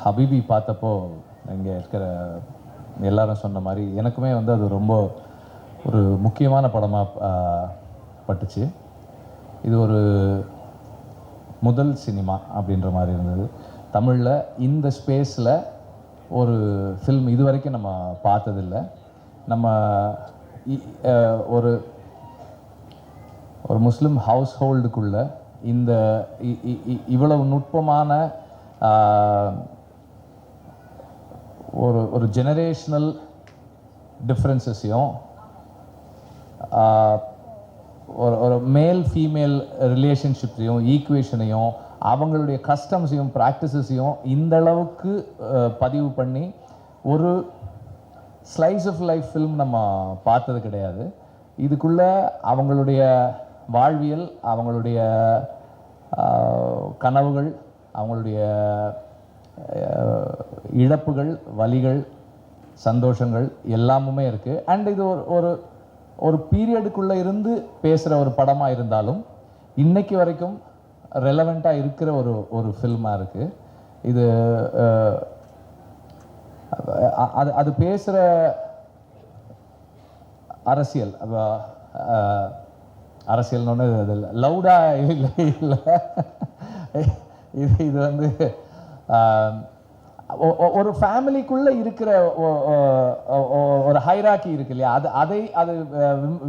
ஹபீபி பார்த்தப்போ இங்கே இருக்கிற எல்லாரும் சொன்ன மாதிரி எனக்குமே வந்து அது ரொம்ப ஒரு முக்கியமான படமாக பட்டுச்சு. இது ஒரு முதல் சினிமா அப்படின்ற மாதிரி இருந்தது. தமிழில் இந்த ஸ்பேஸில் ஒரு ஃபில்ம் இது வரைக்கும் நம்ம பார்த்ததில்லை. நம்ம ஒரு ஒரு முஸ்லீம் ஹவுஸ் ஹோல்டுக்குள்ளே இந்த இவ்வளவு நுட்பமான ஒரு ஒரு ஜெனரேஷ்னல் டிஃப்ரென்சஸையும் ஒரு ஒரு மேல் ஃபீமேல் ரிலேஷன்ஷிப்ஸையும் ஈக்குவேஷனையும் அவங்களுடைய கஸ்டம்ஸையும் ப்ராக்டிசஸையும் இந்த அளவுக்கு பதிவு பண்ணி ஒரு ஸ்லைஸ் ஆஃப் லைஃப் ஃபில்ம் நம்ம பார்த்தது கிடையாது. இதுக்குள்ளே அவங்களுடைய வாழ்வியல், அவங்களுடைய கனவுகள், அவங்களுடைய இழப்புகள், வலிகள், சந்தோஷங்கள் எல்லாமுமே இருக்குது. அண்ட் இது ஒரு ஒரு பீரியடுக்குள்ளே இருந்து பேசுகிற ஒரு படமாக இருந்தாலும் இன்னைக்கு வரைக்கும் ரெலவெண்ட்டாக இருக்கிற ஒரு ஃபில்மாக இருக்குது இது. அது பேசுகிற அரசியல், அரசியல்னு இது லவுடாக இல்லை. இது வந்து ஒரு ஃபேமிலிக்குள்ளே இருக்கிற ஒரு ஹைராக்கி இருக்கு இல்லையா, அது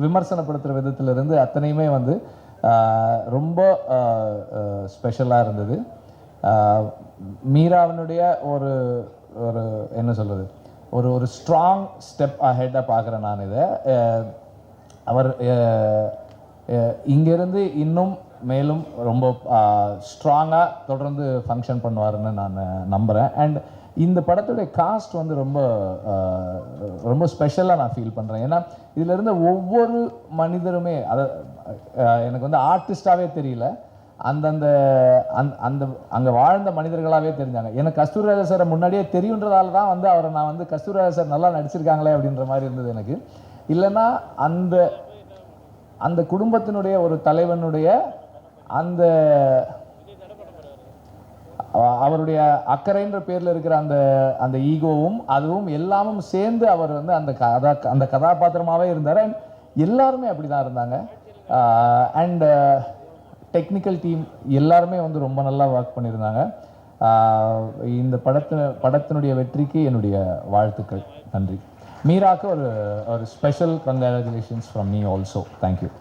விமர்சனப்படுத்துகிற விதத்திலிருந்து அத்தனையுமே வந்து ரொம்ப ஸ்பெஷலாக இருந்தது. மீராவினுடைய ஒரு ஒரு என்ன சொல்கிறது, ஒரு ஸ்ட்ராங் ஸ்டெப் அஹெட்டாக பார்க்குறேன் நான் இதை. அவர் இங்கேருந்து இன்னும் மேலும் ரொம்ப ஸ்ட்ராங்காக தொடர்ந்து ஃபங்க்ஷன் பண்ணுவாருன்னு நான் நம்புகிறேன். அண்ட் இந்த படத்துடைய காஸ்ட் வந்து ரொம்ப ரொம்ப ஸ்பெஷலாக நான் ஃபீல் பண்ணுறேன். ஏன்னா இதில் இருந்த ஒவ்வொரு மனிதருமே எனக்கு வந்து ஆர்டிஸ்டாகவே தெரியல, அந்த அங்கே வாழ்ந்த மனிதர்களாகவே தெரிஞ்சாங்க. எனக்கு கஸ்தூரிராஜா சாரை முன்னாடியே தெரியுன்றதால தான் வந்து அவரை நான் வந்து கஸ்தூரிராஜா சார் நல்லா நடிச்சிருக்காங்களே அப்படின்ற மாதிரி இருந்தது எனக்கு. இல்லைன்னா அந்த குடும்பத்தினுடைய ஒரு தலைவனுடைய அந்த அவருடைய அக்கறைன்ற பேரில் இருக்கிற அந்த ஈகோவும் அதுவும் எல்லாமும் சேர்ந்து அவர் வந்து அந்த கதாபாத்திரமாகவே இருந்தார். அண்ட் எல்லாருமே அப்படி தான் இருந்தாங்க. அண்ட் டெக்னிக்கல் டீம் எல்லாருமே வந்து ரொம்ப நல்லா ஒர்க் பண்ணியிருந்தாங்க. இந்த படத்தினுடைய வெற்றிக்கு என்னுடைய வாழ்த்துக்கள். நன்றி. மீராக்கு ஒரு special congratulations from me also. Thank you.